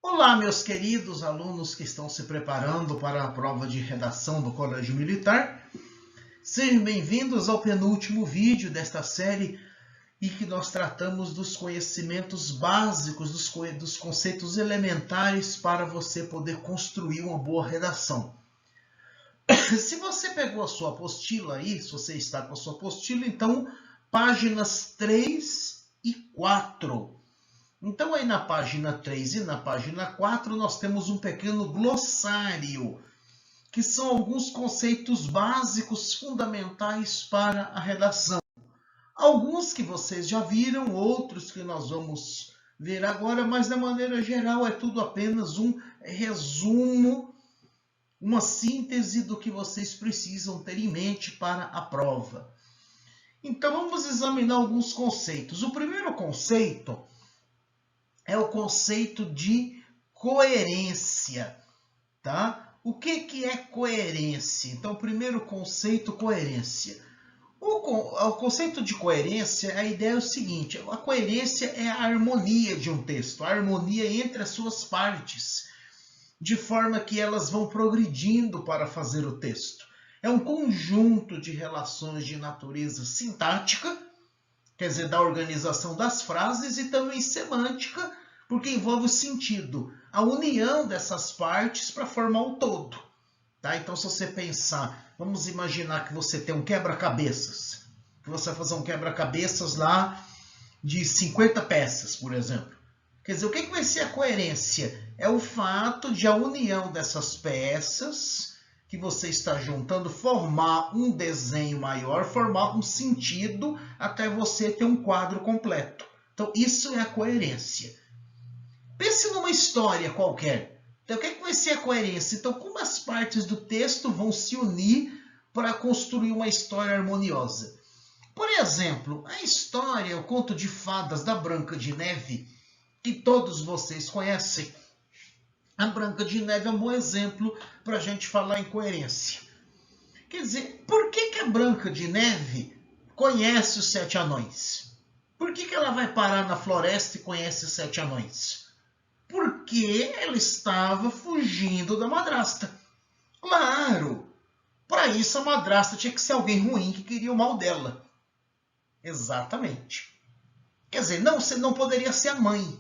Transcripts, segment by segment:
Olá, meus queridos alunos que estão se preparando para a prova de redação do Colégio Militar. Sejam bem-vindos ao penúltimo vídeo desta série em que nós tratamos dos conhecimentos básicos, dos conceitos elementares para você poder construir uma boa redação. Se você pegou a sua apostila aí, se você está com a sua apostila, então páginas 3 e 4. Então, aí na página 3 e na página 4, nós temos um pequeno glossário, que são alguns conceitos básicos fundamentais para a redação. Alguns que vocês já viram, outros que nós vamos ver agora, mas de maneira geral é tudo apenas um resumo, uma síntese do que vocês precisam ter em mente para a prova. Então, vamos examinar alguns conceitos. O primeiro conceito é o conceito de coerência, tá? O que é coerência? Então, o primeiro conceito, coerência. O conceito de coerência, a ideia é o seguinte: a coerência é a harmonia de um texto, a harmonia entre as suas partes, de forma que elas vão progredindo para fazer o texto. É um conjunto de relações de natureza sintática, quer dizer, da organização das frases, e também semântica, porque envolve o sentido, a união dessas partes para formar um todo. Tá? Então, se você pensar, vamos imaginar que você tem um quebra-cabeças, que você vai fazer um quebra-cabeças lá de 50 peças, por exemplo. Quer dizer, o que vai ser a coerência? É o fato de a união dessas peças que você está juntando formar um desenho maior, formar um sentido até você ter um quadro completo. Então, isso é a coerência. Pense numa história qualquer. Então, o que vai ser a coerência? Então, como as partes do texto vão se unir para construir uma história harmoniosa? Por exemplo, a história, o conto de fadas da Branca de Neve, que todos vocês conhecem. A Branca de Neve é um bom exemplo para a gente falar em coerência. Quer dizer, por que a Branca de Neve conhece os 7 anões? Por que ela vai parar na floresta e conhece os 7 anões? Porque ela estava fugindo da madrasta. Claro! Para isso, a madrasta tinha que ser alguém ruim que queria o mal dela. Exatamente. Quer dizer, você não poderia ser a mãe.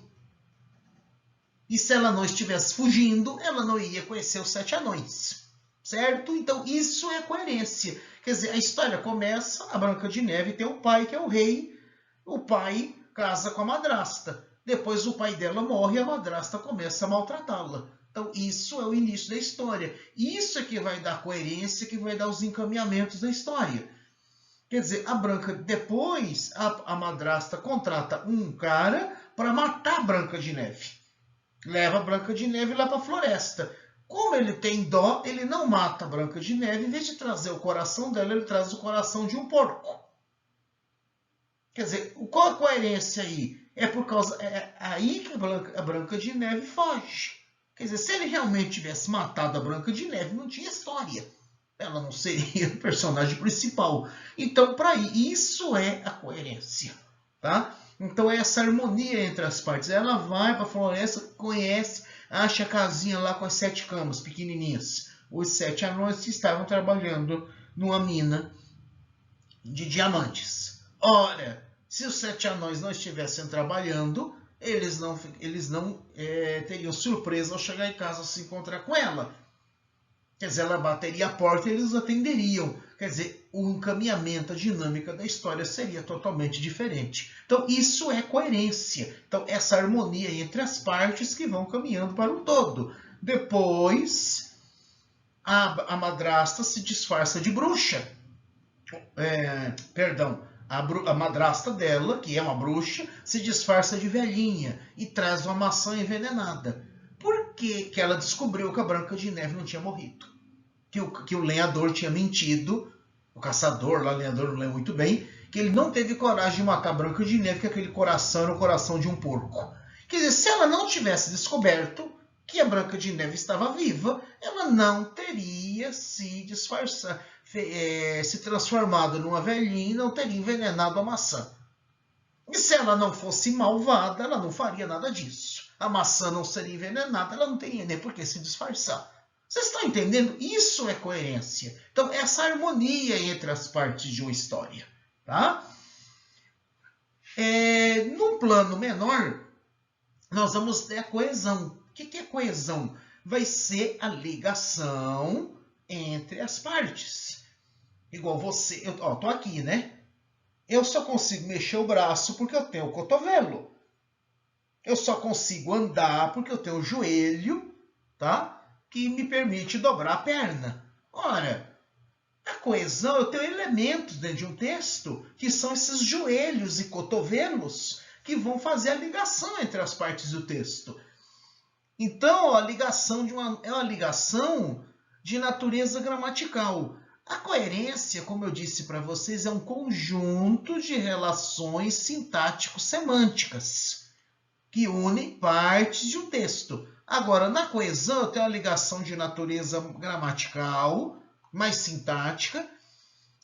E se ela não estivesse fugindo, ela não ia conhecer os 7 anões. Certo? Então, isso é coerência. Quer dizer, a história começa, a Branca de Neve tem um pai que é o rei, o pai casa com a madrasta. Depois o pai dela morre e a madrasta começa a maltratá-la. Então, isso é o início da história. Isso é que vai dar coerência, que vai dar os encaminhamentos da história. Quer dizer, a Branca, depois a madrasta contrata um cara para matar a Branca de Neve. Leva a Branca de Neve lá para a floresta. Como ele tem dó, ele não mata a Branca de Neve. Em vez de trazer o coração dela, ele traz o coração de um porco. Quer dizer, qual a coerência aí? É por causa. É aí que a Branca de Neve foge. Quer dizer, se ele realmente tivesse matado a Branca de Neve, não tinha história. Ela não seria o personagem principal. Então, para isso é a coerência. Tá? Então, é essa harmonia entre as partes. Ela vai para a floresta, conhece, acha a casinha lá com as 7 camas pequenininhas. Os 7 anões que estavam trabalhando numa mina de diamantes. Ora, se os 7 anões não estivessem trabalhando, eles não teriam surpresa ao chegar em casa se encontrar com ela. Quer dizer, ela bateria a porta e eles atenderiam. Quer dizer, o encaminhamento, a dinâmica da história seria totalmente diferente. Então, isso é coerência. Então, essa harmonia entre as partes que vão caminhando para o todo. Depois, a madrasta se disfarça de bruxa. A madrasta dela, que é uma bruxa, se disfarça de velhinha e traz uma maçã envenenada. Por que ela descobriu que a Branca de Neve não tinha morrido? Que o lenhador tinha mentido, o caçador lá, o lenhador não lembra muito bem, que ele não teve coragem de matar a Branca de Neve, que aquele coração era o coração de um porco. Quer dizer, se ela não tivesse descoberto que a Branca de Neve estava viva, ela não teria se transformado numa velhinha e não teria envenenado a maçã. E se ela não fosse malvada, ela não faria nada disso. a maçã não seria envenenada, ela não teria nem por que se disfarçar. Vocês estão entendendo? Isso é coerência. Então, essa harmonia entre as partes de uma história. Tá? Num plano menor, nós vamos ter a coesão. O que é coesão? Vai ser a ligação entre as partes. Igual você, eu tô aqui, né? Eu só consigo mexer o braço porque eu tenho o cotovelo. Eu só consigo andar porque eu tenho o joelho, tá? Que me permite dobrar a perna. Ora, a coesão, eu tenho elementos dentro de um texto que são esses joelhos e cotovelos que vão fazer a ligação entre as partes do texto. Então, a ligação é uma ligação de natureza gramatical. A coerência, como eu disse para vocês, é um conjunto de relações sintático-semânticas que unem partes de um texto. Agora, na coesão, eu tenho uma ligação de natureza gramatical, mais sintática,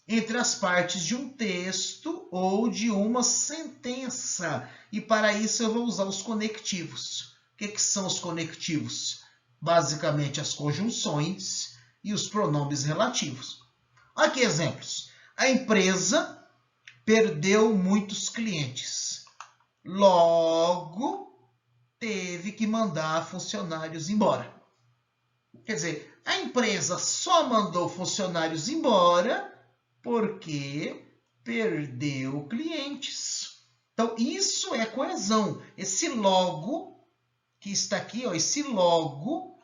entre as partes de um texto ou de uma sentença. E para isso eu vou usar os conectivos. O que são os conectivos? Basicamente as conjunções e os pronomes relativos. Aqui exemplos. A empresa perdeu muitos clientes. Logo, teve que mandar funcionários embora. Quer dizer, a empresa só mandou funcionários embora porque perdeu clientes. Então, isso é coesão. Esse logo que está aqui, ó, esse logo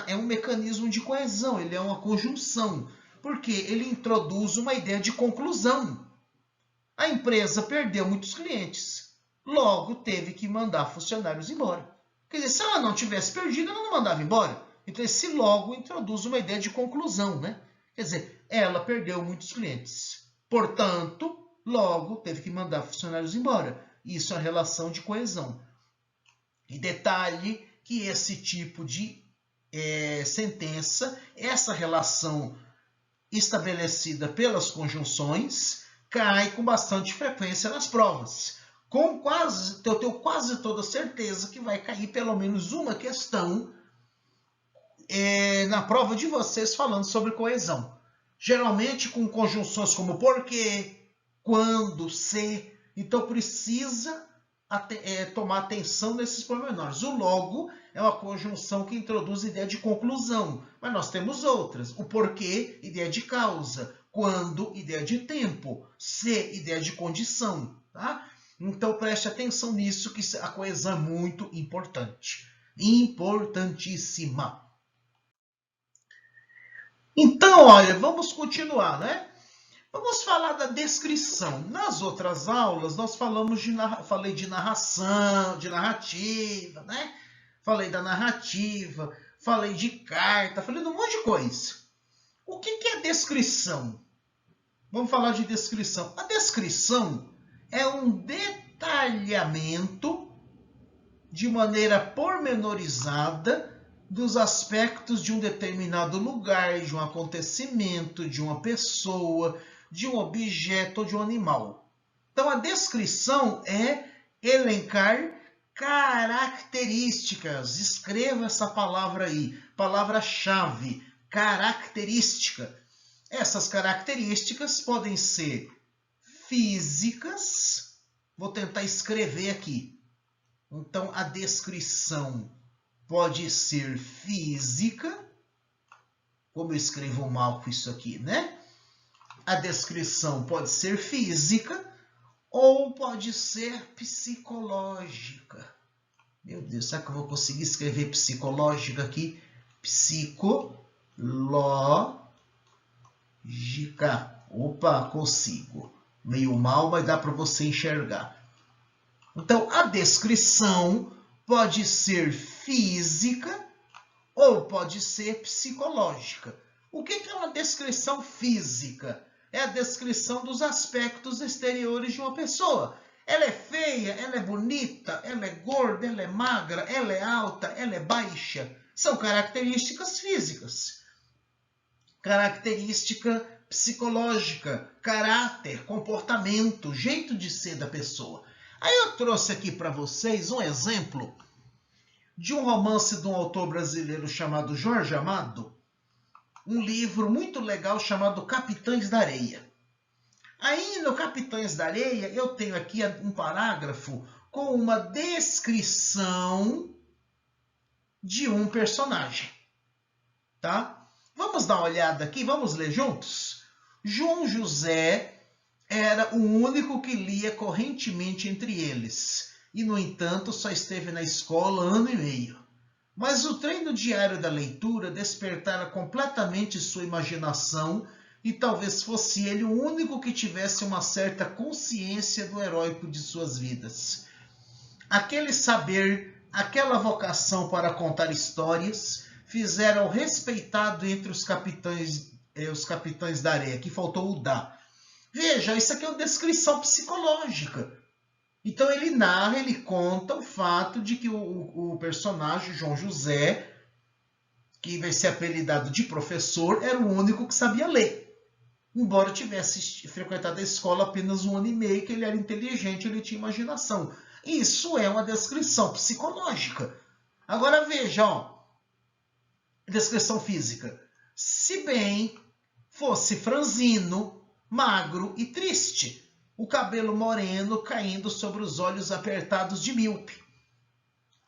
é um mecanismo de coesão, ele é uma conjunção, porque ele introduz uma ideia de conclusão. A empresa perdeu muitos clientes, logo teve que mandar funcionários embora. Quer dizer, se ela não tivesse perdido, ela não mandava embora. Então, esse logo introduz uma ideia de conclusão, né? Quer dizer, ela perdeu muitos clientes. Portanto, logo teve que mandar funcionários embora. Isso é uma relação de coesão. E detalhe que esse tipo de sentença, essa relação estabelecida pelas conjunções, cai com bastante frequência nas provas. Eu tenho quase toda certeza que vai cair pelo menos uma questão na prova de vocês falando sobre coesão. Geralmente com conjunções como porquê, quando, se. Então precisa tomar atenção nesses pormenores. O logo é uma conjunção que introduz ideia de conclusão, mas nós temos outras. O porquê, ideia de causa. Quando, ideia de tempo. Se, ideia de condição. Tá? Então preste atenção nisso, que a coesão é muito importante. Importantíssima. Então, olha, vamos continuar, né? Vamos falar da descrição. Nas outras aulas, nós falei de narração, de narrativa, né? Falei da narrativa, falei de carta, falei de um monte de coisa. O que é descrição? Vamos falar de descrição. A descrição é um detalhamento de maneira pormenorizada dos aspectos de um determinado lugar, de um acontecimento, de uma pessoa, de um objeto ou de um animal. Então, a descrição é elencar características. Escreva essa palavra aí, palavra-chave, característica. Essas características podem ser físicas. Vou tentar escrever aqui. Então, a descrição pode ser física, como eu escrevo mal com isso aqui, né? A descrição pode ser física ou pode ser psicológica. Meu Deus, será que eu vou conseguir escrever psicológica aqui? Psicológica. Opa, consigo. Meio mal, mas dá para você enxergar. Então, a descrição pode ser física ou pode ser psicológica. O que é uma descrição física? É a descrição dos aspectos exteriores de uma pessoa. Ela é feia, ela é bonita, ela é gorda, ela é magra, ela é alta, ela é baixa. São características físicas. Característica psicológica, caráter, comportamento, jeito de ser da pessoa. Aí eu trouxe aqui para vocês um exemplo de um romance de um autor brasileiro chamado Jorge Amado, um livro muito legal chamado Capitães da Areia. Aí no Capitães da Areia eu tenho aqui um parágrafo com uma descrição de um personagem, tá? Vamos dar uma olhada aqui, vamos ler juntos? João José era o único que lia correntemente entre eles, e no entanto só esteve na escola ano e meio. Mas o treino diário da leitura despertara completamente sua imaginação e talvez fosse ele o único que tivesse uma certa consciência do heróico de suas vidas. Aquele saber, aquela vocação para contar histórias, fizeram-o respeitado entre os capitães da areia, que faltou o da. Veja, isso aqui é uma descrição psicológica. Então ele narra, ele conta o fato de que o personagem, João José, que vai ser apelidado de professor, era o único que sabia ler. Embora tivesse frequentado a escola apenas um ano e meio, que ele era inteligente, ele tinha imaginação. Isso é uma descrição psicológica. Agora veja, ó, descrição física. Se bem fosse franzino, magro e triste, o cabelo moreno caindo sobre os olhos apertados de míope.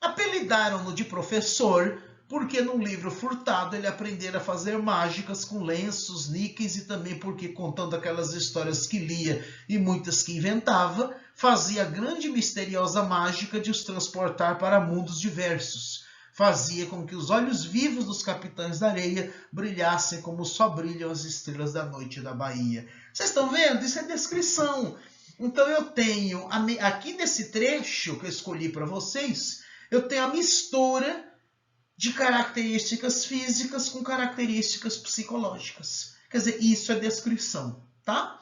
Apelidaram-no de professor porque num livro furtado ele aprendera a fazer mágicas com lenços, níqueis e também porque, contando aquelas histórias que lia e muitas que inventava, fazia a grande e misteriosa mágica de os transportar para mundos diversos. Fazia com que os olhos vivos dos capitães da areia brilhassem como só brilham as estrelas da noite da Bahia. Vocês estão vendo? Isso é descrição. Então eu tenho, aqui nesse trecho que eu escolhi para vocês, eu tenho a mistura de características físicas com características psicológicas. Quer dizer, isso é descrição, tá?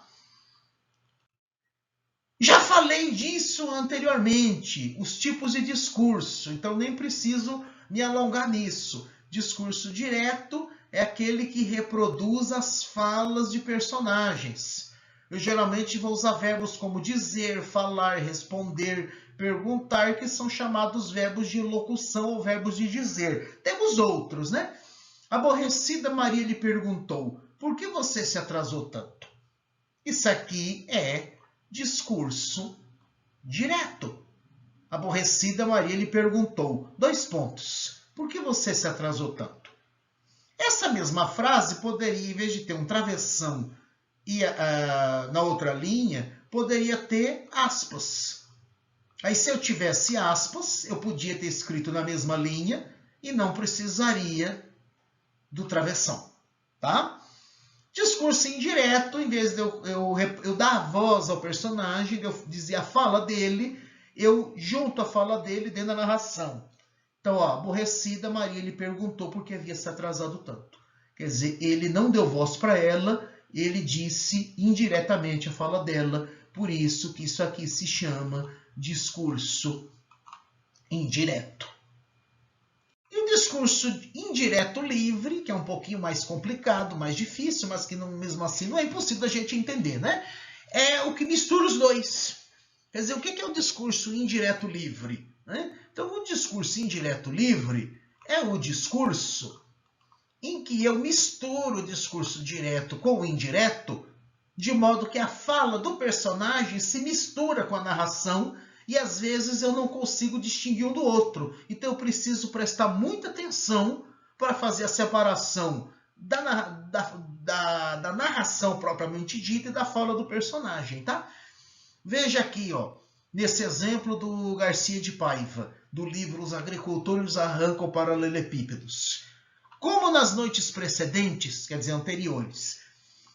Já falei disso anteriormente, os tipos de discurso, então nem preciso me alongar nisso. Discurso direto é aquele que reproduz as falas de personagens. Eu geralmente vou usar verbos como dizer, falar, responder, perguntar, que são chamados verbos de locução ou verbos de dizer. Temos outros, né? Aborrecida, Maria lhe perguntou, por que você se atrasou tanto? Isso aqui é discurso direto. Aborrecida, Maria lhe perguntou, : por que você se atrasou tanto? Essa mesma frase poderia, em vez de ter um travessão e na outra linha, poderia ter aspas. Aí, se eu tivesse aspas, eu podia ter escrito na mesma linha e não precisaria do travessão, tá? Discurso indireto, em vez de eu dar a voz ao personagem, eu dizer a fala dele, eu junto a fala dele dentro da narração. Então, ó, aborrecida, Maria lhe perguntou por que havia se atrasado tanto. Quer dizer, ele não deu voz para ela, ele disse indiretamente a fala dela, por isso que isso aqui se chama discurso indireto. E o discurso indireto livre, que é um pouquinho mais complicado, mais difícil, mas que não, mesmo assim não é impossível da gente entender, né? É o que mistura os dois. Quer dizer, o que é o discurso indireto livre? Né? Então, o discurso indireto livre é o discurso em que eu misturo o discurso direto com o indireto, de modo que a fala do personagem se mistura com a narração e às vezes eu não consigo distinguir um do outro. Então eu preciso prestar muita atenção para fazer a separação da narração propriamente dita e da fala do personagem, tá? Veja aqui, ó, nesse exemplo do Garcia de Paiva, do livro Os Agricultores Arrancam Paralelepípedos. Como nas noites precedentes, quer dizer, anteriores,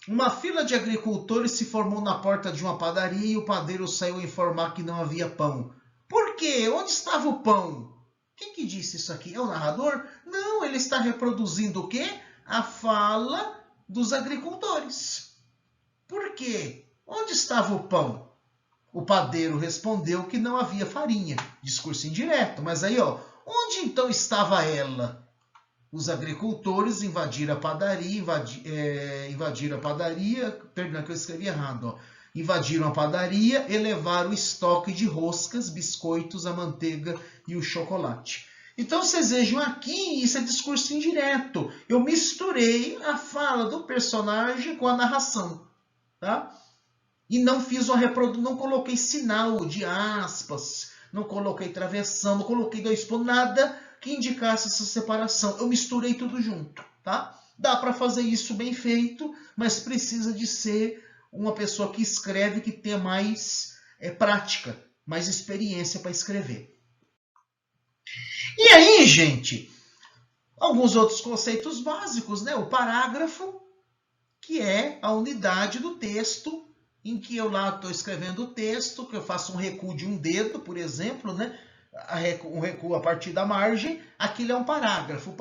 uma fila de agricultores se formou na porta de uma padaria e o padeiro saiu a informar que não havia pão. Por quê? Onde estava o pão? Quem que disse isso aqui? É o narrador? Não, ele está reproduzindo o quê? A fala dos agricultores. Por quê? Onde estava o pão? O padeiro respondeu que não havia farinha. Discurso indireto. Mas aí, ó, onde então estava ela? Os agricultores invadiram a padaria, perdão, que eu escrevi errado, ó. Invadiram a padaria e levaram o estoque de roscas, biscoitos, a manteiga e o chocolate. Então, vocês vejam aqui, isso é discurso indireto. Eu misturei a fala do personagem com a narração, tá? E não fiz uma reprodução, não coloquei sinal de aspas, não coloquei travessão, não coloquei dois pontos, nada que indicasse essa separação. Eu misturei tudo junto, tá? Dá para fazer isso bem feito, mas precisa de ser uma pessoa que escreve, que tenha mais prática, mais experiência para escrever. E aí, gente, alguns outros conceitos básicos, né? O parágrafo, que é a unidade do texto, em que eu lá estou escrevendo o texto, que eu faço um recuo de um dedo, por exemplo, né? Um recuo a partir da margem, aquilo é um parágrafo.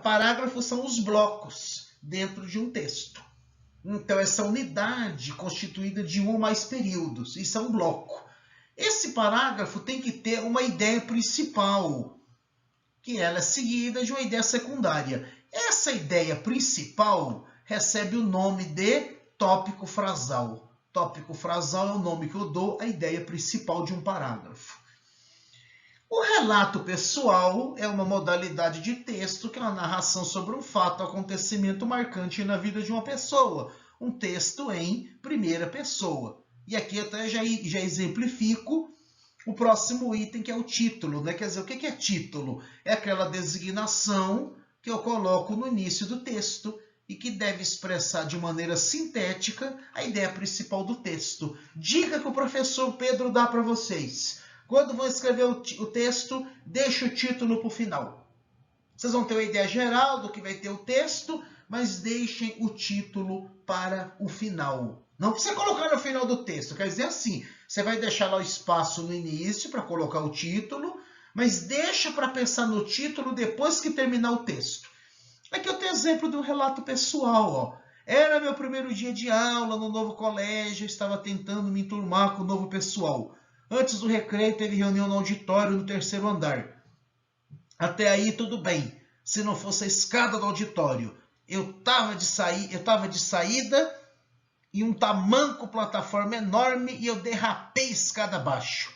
Parágrafos são os blocos dentro de um texto. Então, essa unidade constituída de um ou mais períodos, isso é um bloco. Esse parágrafo tem que ter uma ideia principal, que ela é seguida de uma ideia secundária. Essa ideia principal recebe o nome de tópico frasal. Tópico frasal é o nome que eu dou à ideia principal de um parágrafo. O relato pessoal é uma modalidade de texto que é uma narração sobre um fato, acontecimento marcante na vida de uma pessoa. Um texto em primeira pessoa. E aqui eu até já exemplifico o próximo item, que é o título, né? Quer dizer, o que é título? É aquela designação que eu coloco no início do texto e que deve expressar de maneira sintética a ideia principal do texto. Dica que o professor Pedro dá para vocês. Quando vão escrever o texto, deixa o título para o final. Vocês vão ter uma ideia geral do que vai ter o texto, mas deixem o título para o final. Não precisa colocar no final do texto, quer dizer assim, você vai deixar lá o espaço no início para colocar o título, mas deixa para pensar no título depois que terminar o texto. Aqui eu tenho exemplo de um relato pessoal. Ó. Era meu primeiro dia de aula no novo colégio, eu estava tentando me enturmar com o novo pessoal. Antes do recreio, teve reunião no auditório no 3º andar. Até aí, tudo bem. Se não fosse a escada do auditório, eu estava de saída e um tamanco plataforma enorme e eu derrapei escada abaixo.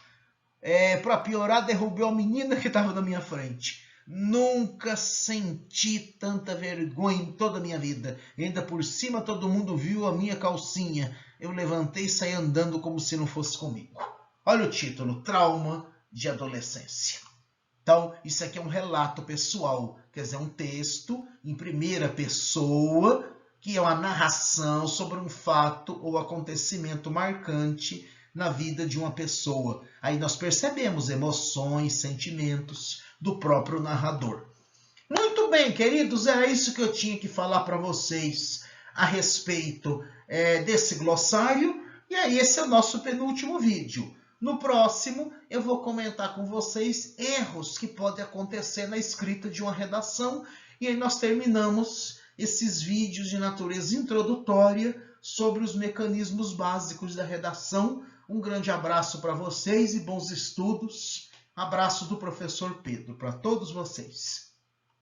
Para piorar, derrubei a menina que estava na minha frente. Nunca senti tanta vergonha em toda a minha vida. Ainda por cima, todo mundo viu a minha calcinha. Eu levantei e saí andando como se não fosse comigo. Olha o título, Trauma de Adolescência. Então, isso aqui é um relato pessoal, quer dizer, um texto em primeira pessoa, que é uma narração sobre um fato ou acontecimento marcante na vida de uma pessoa. Aí nós percebemos emoções, sentimentos do próprio narrador. Muito bem, queridos, era isso que eu tinha que falar para vocês a respeito desse glossário. E aí, esse é o nosso penúltimo vídeo. No próximo, eu vou comentar com vocês erros que podem acontecer na escrita de uma redação. E aí nós terminamos esses vídeos de natureza introdutória sobre os mecanismos básicos da redação. Um grande abraço para vocês e bons estudos. Abraço do professor Pedro para todos vocês.